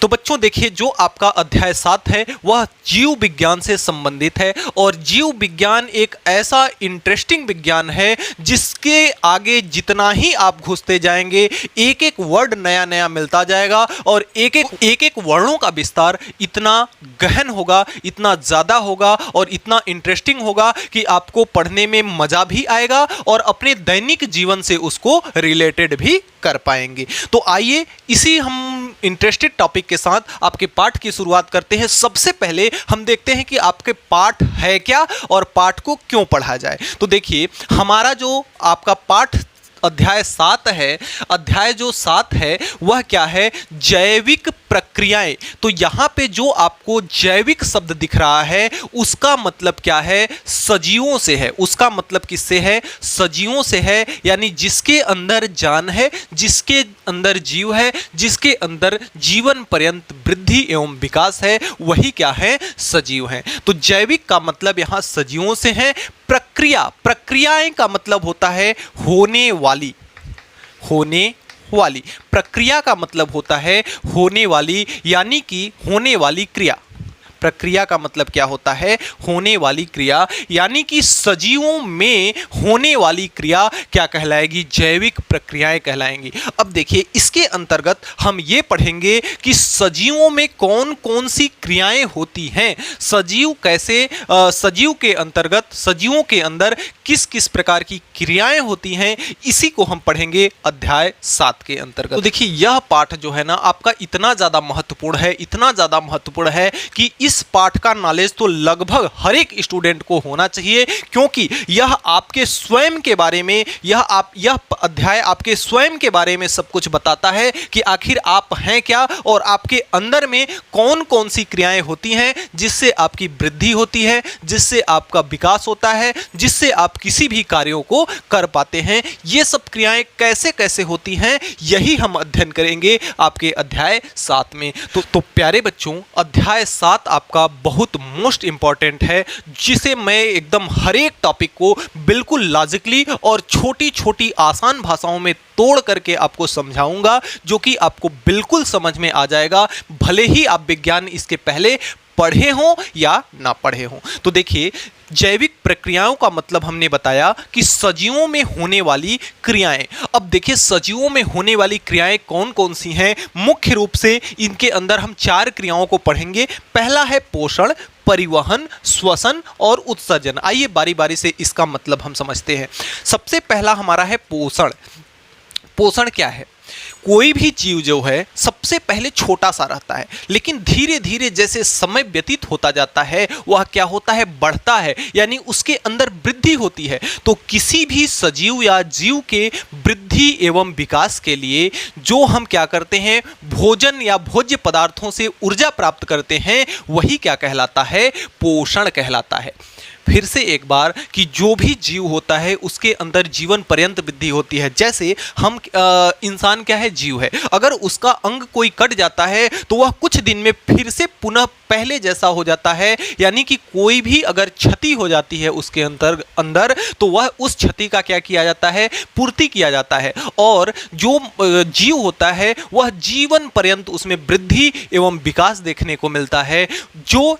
तो बच्चों देखिए, जो आपका अध्याय 7 है वह जीव विज्ञान से संबंधित है और जीव विज्ञान एक ऐसा इंटरेस्टिंग विज्ञान है जिसके आगे जितना ही आप घुसते जाएंगे एक एक वर्ड नया नया मिलता जाएगा और एक एक वर्णों का विस्तार इतना गहन होगा, इतना ज़्यादा होगा और इतना इंटरेस्टिंग होगा कि आपको पढ़ने में मज़ा भी आएगा और अपने दैनिक जीवन से उसको रिलेटेड भी कर पाएंगे। तो आइए इसी हम इंटरेस्टेड टॉपिक के साथ आपके पाठ की शुरुआत करते हैं। सबसे पहले हम देखते हैं कि आपके पाठ है क्या और पाठ को क्यों पढ़ा जाए। तो देखिए, हमारा जो आपका पाठ अध्याय 7 है, अध्याय जो 7 है वह क्या है, जैविक प्रक्रियाएं। तो यहाँ पे जो आपको जैविक शब्द दिख रहा है उसका मतलब क्या है, सजीवों से है। उसका मतलब किससे है, सजीवों से है, यानी जिसके अंदर जान है, जिसके अंदर जीव है, जिसके अंदर जीवन पर्यंत वृद्धि एवं विकास है, वही क्या है, सजीव हैं। तो जैविक का मतलब यहाँ सजीवों से है। प्रक्रियाएं का मतलब होता है होने वाली। प्रक्रिया का मतलब होता है होने वाली, यानी कि होने वाली क्रिया। प्रक्रिया का मतलब क्या होता है, होने वाली क्रिया, यानी कि सजीवों में होने वाली क्रिया क्या कहलाएगी, जैविक प्रक्रियाएं कहलाएंगी। अब देखिए, इसके अंतर्गत हम ये पढ़ेंगे कि सजीवों में कौन कौन सी क्रियाएं होती हैं, सजीव कैसे, सजीव के अंतर्गत सजीवों के अंदर किस किस प्रकार की क्रियाएं होती हैं, इसी को हम पढ़ेंगे अध्याय 7 के अंतर्गत। तो देखिए, यह पाठ जो है ना आपका इतना ज़्यादा महत्वपूर्ण है, इतना ज़्यादा महत्वपूर्ण है कि इस पाठ का नॉलेज तो लगभग हर एक स्टूडेंट को होना चाहिए, क्योंकि यह आपके स्वयं के बारे में, यह अध्याय आपके स्वयं के बारे में सब कुछ बताता है कि आखिर आप हैं क्या और आपके अंदर में कौन कौन सी क्रियाएं होती हैं जिससे आपकी वृद्धि होती है, जिससे आपका विकास होता है, जिससे आप किसी भी कार्यों को कर पाते हैं। ये सब क्रियाएं कैसे कैसे होती हैं, यही हम अध्ययन करेंगे आपके अध्याय 7 में। तो प्यारे बच्चों, अध्याय 7 आपका बहुत मोस्ट इंपॉर्टेंट है, जिसे मैं एकदम हर एक टॉपिक को बिल्कुल लॉजिकली और छोटी छोटी आसान भाषाओं में तोड़ करके आपको समझाऊंगा, जो कि आपको बिल्कुल समझ में आ जाएगा, भले ही आप विज्ञान इसके पहले पढ़े हों या ना पढ़े हों। तो देखिए, जैविक प्रक्रियाओं का मतलब हमने बताया कि सजीवों में होने वाली क्रियाएं। अब देखिए, सजीवों में होने वाली क्रियाएं कौन कौन सी हैं। मुख्य रूप से इनके अंदर हम 4 क्रियाओं को पढ़ेंगे। पहला है पोषण, परिवहन, श्वसन और उत्सर्जन। आइए बारी बारी से इसका मतलब हम समझते हैं। सबसे पहला हमारा है पोषण। पोषण क्या है, कोई भी जीव जो है सबसे पहले छोटा सा रहता है, लेकिन धीरे धीरे जैसे समय व्यतीत होता जाता है वह क्या होता है, बढ़ता है, यानी उसके अंदर वृद्धि होती है। तो किसी भी सजीव या जीव के वृद्धि एवं विकास के लिए जो हम क्या करते हैं, भोजन या भोज्य पदार्थों से ऊर्जा प्राप्त करते हैं, वही क्या कहलाता है, पोषण कहलाता है। फिर से एक बार कि जो भी जीव होता है उसके अंदर जीवन पर्यंत वृद्धि होती है। जैसे हम इंसान क्या है, जीव है, अगर उसका अंग कोई कट जाता है तो वह कुछ दिन में फिर से पुनः पहले जैसा हो जाता है, यानी कि कोई भी अगर क्षति हो जाती है उसके अंदर तो वह उस क्षति का क्या किया जाता है, पूर्ति किया जाता है। और जो जीव होता है वह जीवन पर्यंत उसमें वृद्धि एवं विकास देखने को मिलता है, जो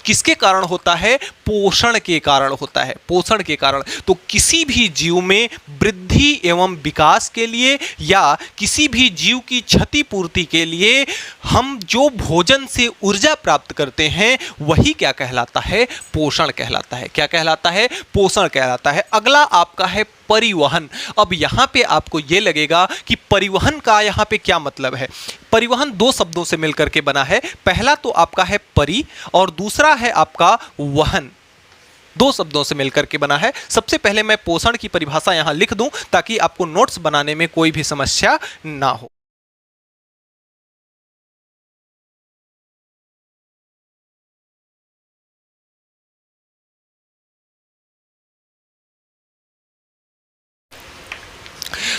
किसके कारण होता है, पोषण के कारण होता है, पोषण के कारण। तो किसी भी जीव में वृद्धि एवं विकास के लिए या किसी भी जीव की क्षतिपूर्ति के लिए हम जो भोजन से ऊर्जा प्राप्त करते हैं वही क्या कहलाता है, पोषण कहलाता है। क्या कहलाता है, पोषण कहलाता है। अगला आपका है परिवहन। अब यहां पे आपको यह लगेगा कि परिवहन का यहां पे क्या मतलब है। परिवहन 2 शब्दों से मिलकर के बना है। पहला तो आपका है परि और दूसरा है आपका वहन। 2 शब्दों से मिलकर के बना है। सबसे पहले मैं पोषण की परिभाषा यहां लिख दूं ताकि आपको नोट्स बनाने में कोई भी समस्या ना हो।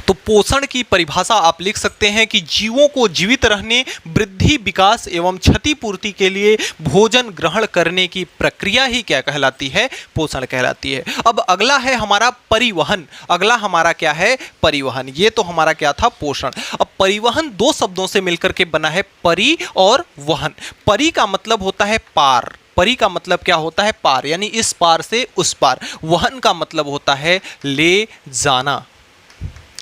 तो पोषण की परिभाषा आप लिख सकते हैं कि जीवों को जीवित रहने, वृद्धि, विकास एवं क्षतिपूर्ति के लिए भोजन ग्रहण करने की प्रक्रिया ही क्या कहलाती है? पोषण कहलाती है। अब अगला है हमारा परिवहन। अगला हमारा क्या है? परिवहन। ये तो हमारा क्या था? पोषण। अब परिवहन दो शब्दों से मिलकर के बना है, परि और वहन। परि का मतलब होता है पार। परि का मतलब क्या होता है? पार, यानी इस पार से उस पार। वहन का मतलब होता है ले जाना,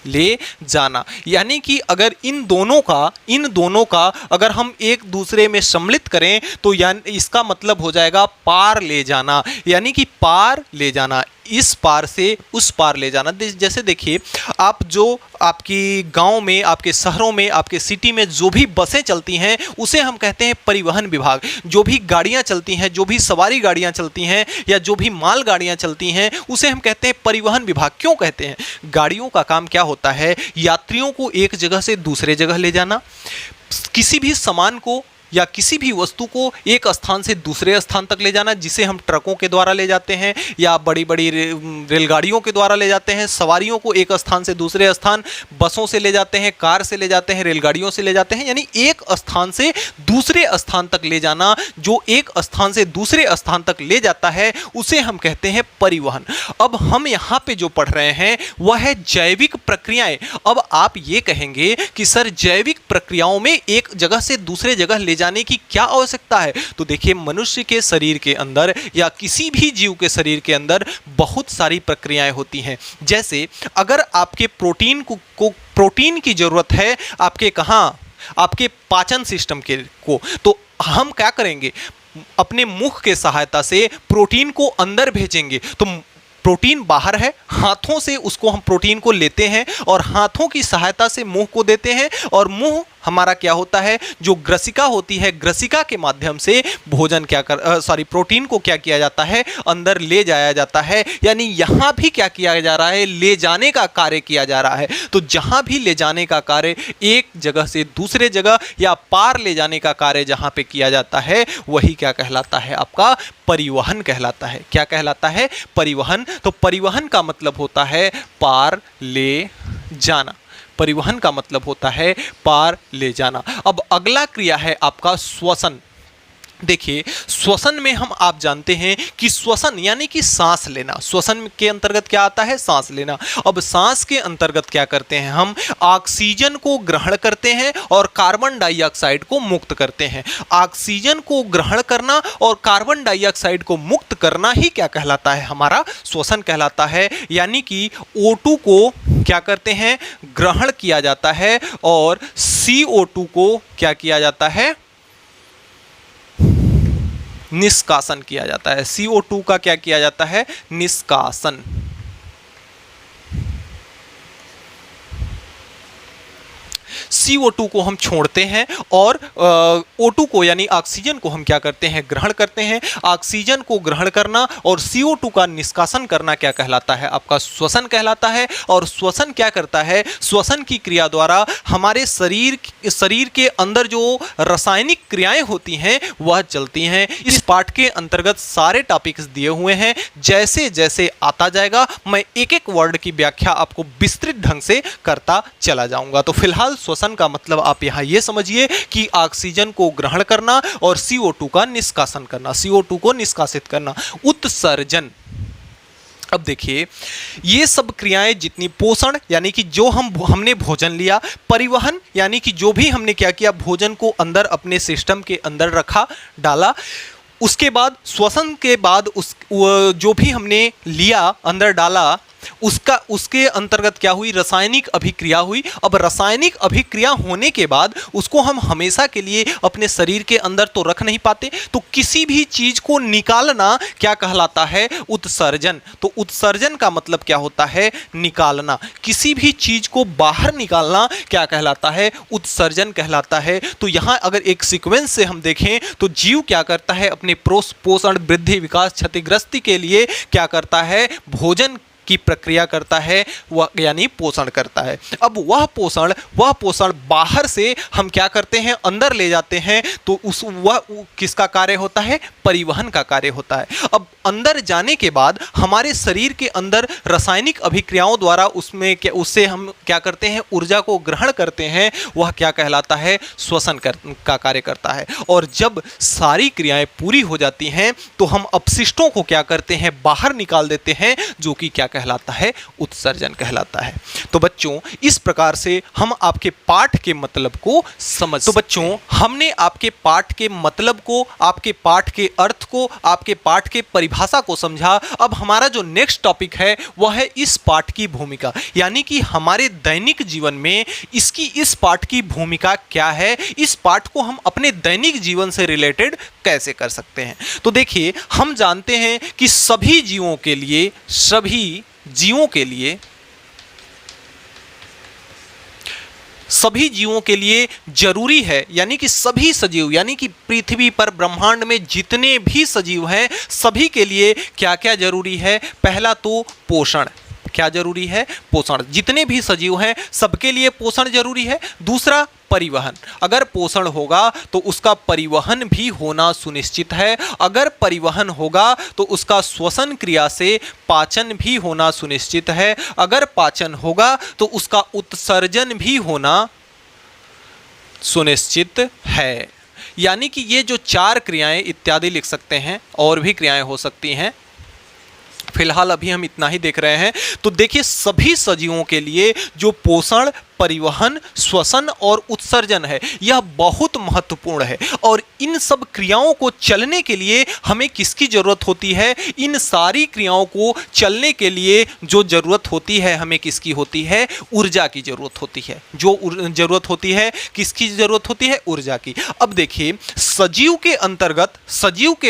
ले जाना। यानी कि अगर इन दोनों का अगर हम एक दूसरे में सम्मिलित करें तो यानी इसका मतलब हो जाएगा पार ले जाना, यानी कि पार ले जाना, इस पार से उस पार ले जाना। जैसे देखिए, आप जो आपकी गांव में, आपके शहरों में, आपके सिटी में जो भी बसें चलती हैं उसे हम कहते हैं परिवहन विभाग। जो भी गाड़ियां चलती हैं, जो भी सवारी गाड़ियां चलती हैं या जो भी माल गाड़ियां चलती हैं उसे हम कहते हैं परिवहन विभाग। क्यों कहते हैं? गाड़ियों का काम क्या होता है? यात्रियों को एक जगह से दूसरे जगह ले जाना, किसी भी सामान को या किसी भी वस्तु को एक स्थान से दूसरे स्थान तक ले जाना, जिसे हम ट्रकों के द्वारा ले जाते हैं या बड़ी बड़ी रेलगाड़ियों के द्वारा ले जाते हैं। सवारियों को एक स्थान से दूसरे स्थान बसों से ले जाते हैं, कार से ले जाते हैं, रेलगाड़ियों से ले जाते हैं। यानी एक स्थान से दूसरे स्थान तक ले जाना, जो एक स्थान से दूसरे स्थान तक ले जाता है उसे हम कहते हैं परिवहन। अब हम यहाँ पे जो पढ़ रहे हैं वह है जैविक प्रक्रियाएं। अब आप ये कहेंगे कि सर जैविक प्रक्रियाओं में एक जगह से दूसरे जगह ले जाने की क्या आवश्यकता है? तो देखिए, मनुष्य के शरीर के अंदर या किसी भी जीव के शरीर के अंदर बहुत सारी प्रक्रियाएं होती हैं। जैसे अगर आपके प्रोटीन को प्रोटीन की जरूरत है, आपके कहाँ? आपके पाचन सिस्टम को, तो हम क्या करेंगे? अपने मुख के सहायता से प्रोटीन को अंदर भेजेंगे। तो प्रोटीन बाहर है, हाथों से उसको हम प्रोटीन को लेते हैं और हाथों की सहायता से मुंह को देते हैं, और मुंह हमारा क्या होता है? जो ग्रसिका होती है, ग्रसिका के माध्यम से भोजन प्रोटीन को क्या किया जाता है? अंदर ले जाया जाता है। यानी यहां भी क्या किया जा रहा है? ले जाने का कार्य किया जा रहा है। तो जहां भी ले जाने का कार्य, एक जगह से दूसरे जगह या पार ले जाने का कार्य जहां पे किया जाता है, वही क्या कहलाता है? आपका परिवहन कहलाता है। क्या कहलाता है? परिवहन। तो परिवहन का मतलब होता है पार ले जाना। परिवहन का मतलब होता है पार ले जाना। अब अगला क्रिया है आपका श्वसन। देखिए, श्वसन में हम आप जानते हैं कि श्वसन यानी कि सांस लेना। श्वसन के अंतर्गत क्या आता है? सांस लेना। अब सांस के अंतर्गत क्या करते हैं? हम ऑक्सीजन को ग्रहण करते हैं और कार्बन डाइऑक्साइड को मुक्त करते हैं। ऑक्सीजन को ग्रहण करना और कार्बन डाइऑक्साइड को मुक्त करना ही क्या कहलाता है? हमारा श्वसन कहलाता है। यानी कि O2 को क्या करते हैं? ग्रहण किया जाता है और CO2 को क्या किया जाता है? निष्कासन किया जाता है। CO2 का क्या किया जाता है? निष्कासन। CO2 को हम छोड़ते हैं और O2 को यानी ऑक्सीजन को हम क्या करते हैं? ग्रहण करते हैं। ऑक्सीजन को ग्रहण करना और CO2 का निष्कासन करना क्या कहलाता है? आपका श्वसन कहलाता है। और श्वसन क्या करता है? श्वसन की क्रिया द्वारा हमारे शरीर के अंदर जो रासायनिक क्रियाएं होती हैं वह चलती हैं। इस पाठ के अंतर्गत सारे टॉपिक्स दिए हुए हैं। जैसे जैसे आता जाएगा मैं एक एक वर्ड की व्याख्या आपको विस्तृत ढंग से करता चला जाऊंगा। तो फिलहाल श्वसन का मतलब आप यहां ये समझिए कि ऑक्सीजन को ग्रहण करना और CO2 का निष्कासन करना, CO2 को निष्कासित करना। उत्सर्जन। अब देखिए, ये सब क्रियाएं जितनी, पोषण यानी कि जो हमने भोजन लिया, परिवहन यानी कि जो भी हमने क्या किया, भोजन को अंदर अपने सिस्टम के अंदर रखा, डाला, उसके बाद श्वसन के बाद जो भी हमने लिया अंदर डाला, उसके अंतर्गत क्या हुई? रासायनिक अभिक्रिया हुई। अब रासायनिक अभिक्रिया होने के बाद उसको हम हमेशा के लिए अपने शरीर के अंदर तो रख नहीं पाते, तो किसी भी चीज को निकालना क्या कहलाता है? उत्सर्जन। तो उत्सर्जन का मतलब क्या होता है? निकालना। किसी भी चीज को बाहर निकालना क्या कहलाता है? उत्सर्जन कहलाता है। तो यहां अगर एक सीक्वेंस से हम देखें तो जीव क्या करता है? अपने पोषण, वृद्धि, विकास, क्षतिग्रस्ती के लिए क्या करता है? भोजन की प्रक्रिया करता है, वह यानी पोषण करता है। अब वह पोषण बाहर से हम क्या करते हैं, अंदर ले जाते हैं, तो वह किसका कार्य होता है, परिवहन का कार्य होता है। अब अंदर जाने के बाद हमारे शरीर के अंदर रासायनिक अभिक्रियाओं द्वारा उससे हम क्या करते हैं, ऊर्जा को ग्रहण करते हैं, वह क्या कहलाता है, श्वसन का कार्य करता है। और जब सारी क्रियाएं पूरी हो जाती हैं तो हम अपशिष्टों को क्या करते हैं, बाहर निकाल देते हैं, जो कि क्या कहलाता है, उत्सर्जन कहलाता है। तो बच्चों इस प्रकार से हम आपके पाठ के मतलब को तो बच्चों हमने आपके पाठ के मतलब को, आपके पाठ के अर्थ को, आपके पाठ के परिभाषा को समझा। अब हमारा जो नेक्स्ट टॉपिक है वह है इस पाठ की भूमिका, यानी कि हमारे दैनिक जीवन में इस पाठ की भूमिका क्या है, इस पाठ को हम अपने दैनिक जीवन से रिलेटेड कैसे कर सकते हैं। तो देखिए, हम जानते हैं कि सभी जीवों के लिए जरूरी है, यानी कि सभी सजीव, यानी कि पृथ्वी पर ब्रह्मांड में जितने भी सजीव हैं सभी के लिए क्या क्या जरूरी है। पहला तो पोषण, क्या जरूरी है, पोषण। जितने भी सजीव हैं सबके लिए पोषण जरूरी है। दूसरा परिवहन, अगर पोषण होगा तो उसका परिवहन भी होना सुनिश्चित है। अगर परिवहन होगा तो उसका श्वसन क्रिया से पाचन भी होना सुनिश्चित है। अगर पाचन होगा तो उसका उत्सर्जन भी होना सुनिश्चित है। यानी कि ये जो 4 क्रियाएं इत्यादि लिख सकते हैं, और भी क्रियाएं हो सकती हैं, फिलहाल अभी हम इतना ही देख रहे हैं। तो देखिए, सभी सजीवों के लिए जो पोषण, परिवहन, श्वसन और उत्सर्जन है, यह बहुत महत्वपूर्ण है। और इन सब क्रियाओं को चलने के लिए हमें किसकी जरूरत होती है, इन सारी क्रियाओं को चलने के लिए जो जरूरत होती है, हमें किसकी होती है, ऊर्जा की जरूरत होती है। जो जरूरत होती है, किसकी जरूरत होती है, ऊर्जा की। अब देखिए, सजीव के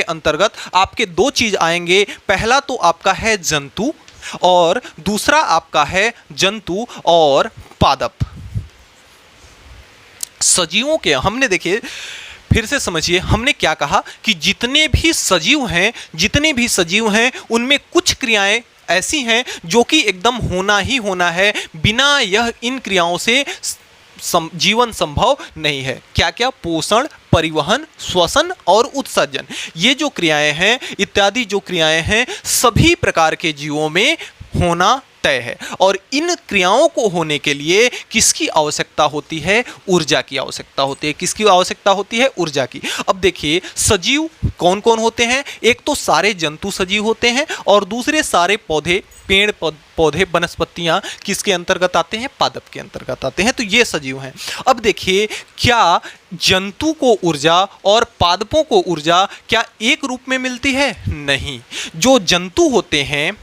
अंतर्गत आपके 2 चीज आएंगे। पहला तो आपका है जंतु, और दूसरा आपका है जंतु और पादप। सजीवों के हमने देखिए, फिर से समझिए, हमने क्या कहा कि जितने भी सजीव हैं उनमें कुछ क्रियाएं ऐसी हैं जो कि एकदम होना ही होना है, बिना इन क्रियाओं से जीवन संभव नहीं है। क्या क्या, पोषण, परिवहन, श्वसन और उत्सर्जन। ये जो क्रियाएं हैं, इत्यादि जो क्रियाएं हैं, सभी प्रकार के जीवों में होना तय है। और इन क्रियाओं को होने के लिए किसकी आवश्यकता होती है, ऊर्जा की आवश्यकता होती है। किसकी आवश्यकता होती है, ऊर्जा की। अब देखिए, सजीव कौन कौन होते हैं, एक तो सारे जंतु सजीव होते हैं, और दूसरे सारे पौधे, पेड़ पौधे, वनस्पतियां किसके अंतर्गत आते हैं, पादप के अंतर्गत आते हैं। तो ये सजीव हैं। अब देखिए, क्या जंतु को ऊर्जा और पादपों को ऊर्जा क्या एक रूप में मिलती है, नहीं। जो जंतु होते हैं,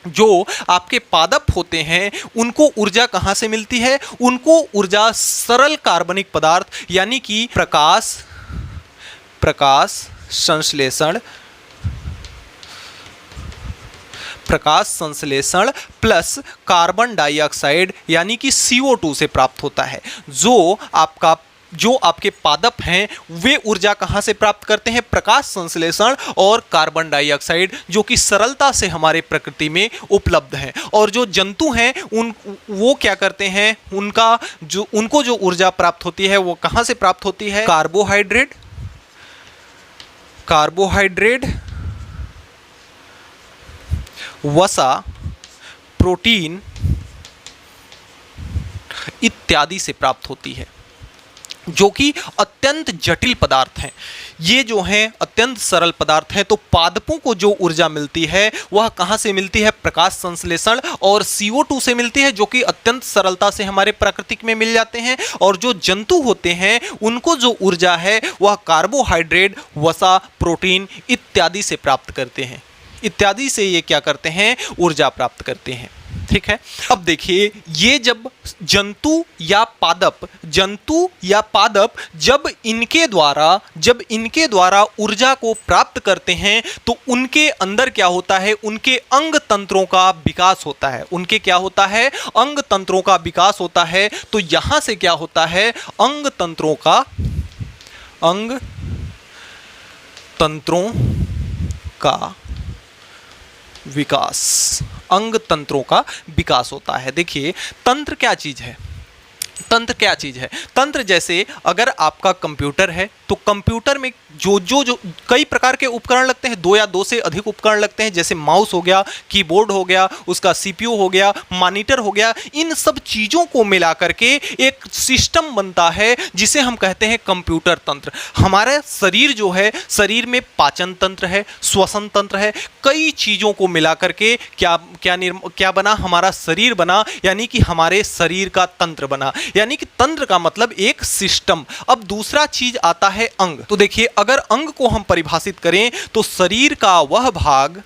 जो आपके पादप होते हैं, उनको ऊर्जा कहां से मिलती है, उनको ऊर्जा सरल कार्बनिक पदार्थ, यानी कि प्रकाश संश्लेषण प्लस कार्बन डाइऑक्साइड यानी कि CO2 से प्राप्त होता है। जो आपके पादप हैं वे ऊर्जा कहां से प्राप्त करते हैं, प्रकाश संश्लेषण और कार्बन डाइऑक्साइड, जो कि सरलता से हमारे प्रकृति में उपलब्ध हैं। और जो जंतु हैं वो क्या करते हैं, उनको जो ऊर्जा प्राप्त होती है वो कहां से प्राप्त होती है, कार्बोहाइड्रेट, वसा, प्रोटीन इत्यादि से प्राप्त होती है, जो कि अत्यंत जटिल पदार्थ हैं। ये जो हैं अत्यंत सरल पदार्थ हैं। तो पादपों को जो ऊर्जा मिलती है वह कहां से मिलती है, प्रकाश संश्लेषण और CO2 से मिलती है, जो कि अत्यंत सरलता से हमारे प्राकृतिक में मिल जाते हैं। और जो जंतु होते हैं उनको जो ऊर्जा है वह कार्बोहाइड्रेट, वसा, प्रोटीन इत्यादि से प्राप्त करते हैं। इत्यादि से ये क्या करते हैं, ऊर्जा प्राप्त करते हैं। ठीक है। अब देखिए, ये जब जंतु या पादप जब इनके द्वारा ऊर्जा को प्राप्त करते हैं तो उनके अंदर क्या होता है, उनके अंग तंत्रों का विकास होता है। उनके क्या होता है, अंग तंत्रों का विकास होता है। तो यहां से क्या होता है, अंग तंत्रों का विकास। अंग तंत्रों का विकास होता है। देखिए तंत्र क्या चीज है, तंत्र क्या चीज है? तंत्र जैसे अगर आपका कंप्यूटर है तो कंप्यूटर में जो कई प्रकार के उपकरण लगते हैं, 2 या 2 से अधिक उपकरण लगते हैं, जैसे माउस हो गया, कीबोर्ड हो गया, उसका सीपीयू हो गया, मॉनिटर हो गया। इन सब चीजों को मिला करके एक सिस्टम बनता है जिसे हम कहते हैं कंप्यूटर तंत्र। हमारा शरीर जो है, शरीर में पाचन तंत्र है, श्वसन तंत्र है, कई चीजों को मिला करके क्या बना? हमारा शरीर बना, यानी कि हमारे शरीर का तंत्र बना। यानी कि तंत्र का मतलब एक सिस्टम। अब दूसरा चीज आता है अंग। तो देखिए अगर अंग को हम परिभाषित करें तो शरीर का वह भाग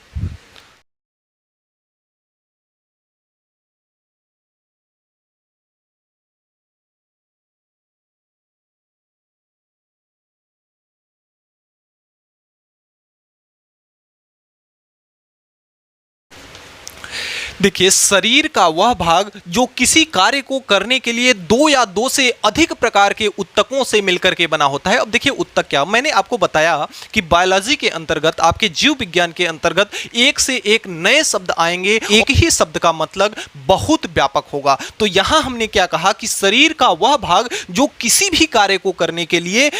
देखिए शरीर का वह भाग जो किसी कार्य को करने के लिए 2 या 2 से अधिक प्रकार के ऊतकों से मिलकर के बना होता है। अब देखिए ऊतक क्या, मैंने आपको बताया कि बायोलॉजी के अंतर्गत, आपके जीव विज्ञान के अंतर्गत एक से एक नए शब्द आएंगे, एक ही शब्द का मतलब बहुत व्यापक होगा। तो यहां हमने क्या कहा कि शरीर का वह भाग जो किसी भी कार्य को करने के लिए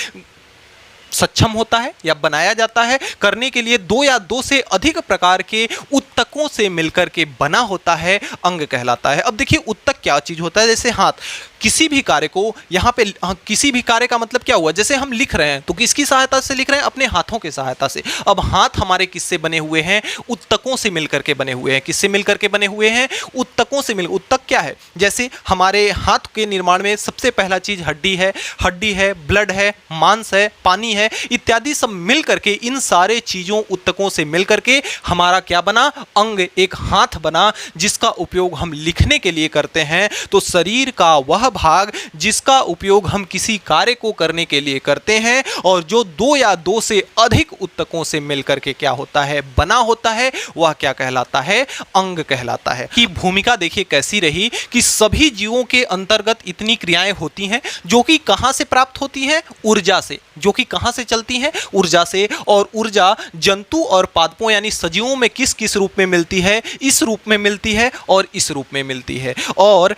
सक्षम होता है या बनाया जाता है, करने के लिए 2 या 2 से अधिक प्रकार के ऊतकों से मिलकर के बना होता है, अंग कहलाता है। अब देखिए ऊतक क्या चीज होता है? जैसे हाथ, किसी भी कार्य को यहाँ पे किसी भी कार्य का मतलब क्या हुआ? जैसे हम लिख रहे हैं तो किसकी सहायता से लिख रहे हैं? अपने हाथों की सहायता से। अब हाथ हमारे किससे बने हुए हैं? ऊतकों से मिलकर के बने हुए हैं। किससे मिलकर के बने हुए हैं? ऊतकों से मिल। ऊतक क्या है? जैसे हमारे हाथ के निर्माण में सबसे पहला चीज हड्डी है, ब्लड है, मांस है, पानी है, इत्यादि सब मिल करके, इन सारे चीजों ऊतकों से मिल करके हमारा क्या बना? अंग, एक हाथ बना, जिसका उपयोग हम लिखने के लिए करते हैं। तो शरीर का वह भाग जिसका उपयोग हम किसी कार्य को करने के लिए करते हैं और जो 2 या 2 से अधिक ऊतकों से मिलकर के क्या होता है? बना होता है, वह क्या कहलाता है? अंग कहलाता है। कि भूमिका देखिए कैसी रही कि सभी जीवों के अंतर्गत इतनी क्रियाएं होती हैं जो कि कहां से प्राप्त होती हैं? ऊर्जा से। जो कि कहां से चलती हैं? ऊर्जा से। और ऊर्जा जंतु और पादपों यानी सजीवों में किस किस रूप में मिलती है? इस रूप में मिलती है और इस रूप में मिलती है। और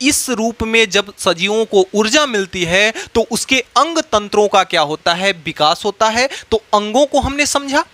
इस रूप में जब सजीवों को ऊर्जा मिलती है तो उसके अंग तंत्रों का क्या होता है? विकास होता है। तो अंगों को हमने समझा,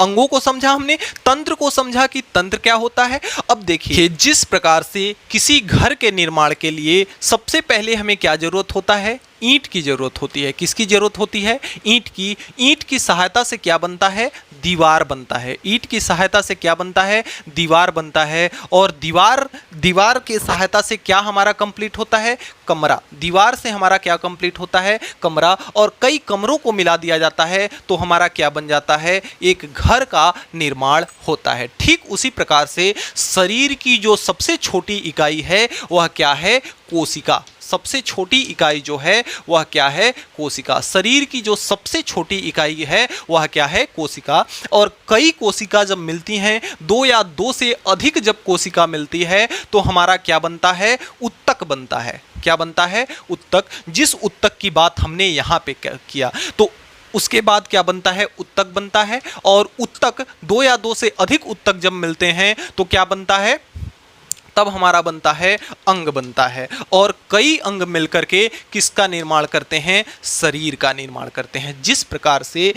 अंगों को समझा हमने, तंत्र को समझा कि तंत्र क्या होता है। अब देखिए जिस प्रकार से किसी घर के निर्माण के लिए सबसे पहले हमें क्या जरूरत होता है? ईंट की जरूरत होती है। किसकी जरूरत होती है? ईंट की। ईंट की सहायता से क्या बनता है? दीवार बनता है। ईंट की सहायता से क्या बनता है? दीवार बनता है। और दीवार की सहायता से क्या हमारा कंप्लीट होता है? कमरा। दीवार से हमारा क्या कंप्लीट होता है? कमरा। और कई कमरों को मिला दिया जाता है तो हमारा क्या बन जाता है? एक घर का निर्माण होता है। ठीक उसी प्रकार से शरीर की जो सबसे छोटी इकाई है वह क्या है? कोशिका। सबसे छोटी इकाई जो है वह क्या है? कोशिका। शरीर की जो सबसे छोटी इकाई है वह क्या है? कोशिका। और कई कोशिका जब मिलती हैं, 2 या 2 से अधिक जब कोशिका मिलती है तो हमारा क्या बनता है? ऊतक बनता है। क्या बनता है? ऊतक। जिस ऊतक की बात हमने यहाँ पे किया तो उसके बाद क्या बनता है? ऊतक बनता है। और ऊतक 2 या 2 से अधिक ऊतक जब मिलते हैं तो क्या बनता है? तब हमारा बनता है अंग बनता है। और कई अंग मिलकर के किसका निर्माण करते हैं? शरीर का निर्माण करते हैं। जिस प्रकार से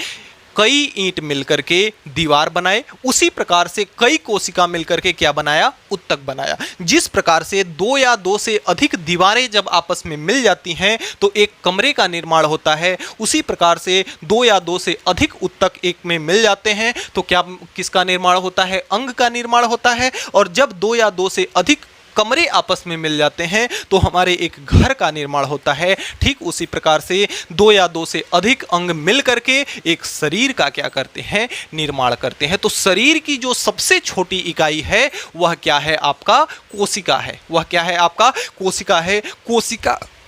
कई ईंट मिलकर के दीवार बनाए, उसी प्रकार से कई कोशिका मिलकर के क्या बनाया? ऊतक बनाया। जिस प्रकार से 2 या 2 से अधिक दीवारें जब आपस में मिल जाती हैं तो एक कमरे का निर्माण होता है, उसी प्रकार से 2 या 2 से अधिक ऊतक एक में मिल जाते हैं तो क्या किसका निर्माण होता है? अंग का निर्माण होता है। और जब 2 या 2 से अधिक कमरे आपस में मिल जाते हैं तो हमारे एक घर का निर्माण होता है। ठीक उसी प्रकार से 2 या 2 से अधिक अंग मिल करके एक शरीर का क्या करते हैं? निर्माण करते हैं। तो शरीर की जो सबसे छोटी इकाई है वह क्या है? आपका कोशिका है। वह क्या है? आपका कोशिका है।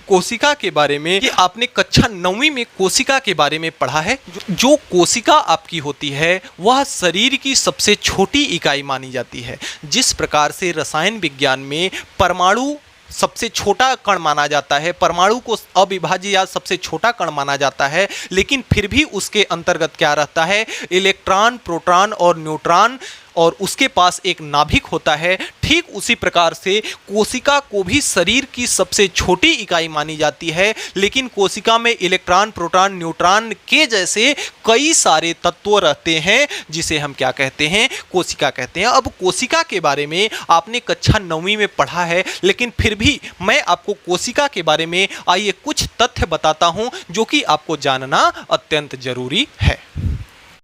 कोशिका के बारे में आपने कक्षा 9वीं में कोशिका के बारे में पढ़ा है। जो कोशिका आपकी होती है वह शरीर की सबसे छोटी इकाई मानी जाती है। जिस प्रकार से रसायन विज्ञान में परमाणु सबसे छोटा कण माना जाता है, परमाणु को अविभाज्य या सबसे छोटा कण माना जाता है, लेकिन फिर भी उसके अंतर्गत क्या रहता है? इलेक्ट्रॉन, प्रोटॉन और न्यूट्रॉन और उसके पास एक नाभिक होता है, ठीक उसी प्रकार से कोशिका को भी शरीर की सबसे छोटी इकाई मानी जाती है, लेकिन कोशिका में इलेक्ट्रॉन, प्रोटॉन, न्यूट्रॉन के जैसे कई सारे तत्व रहते हैं, जिसे हम क्या कहते हैं, कोशिका कहते हैं। अब कोशिका के बारे में आपने कक्षा 9वीं में पढ़ा है, लेकिन फिर भी मैं आपको कोशिका के बारे में आइए कुछ तथ्य बताता हूं जो कि आपको जानना अत्यंत जरूरी है।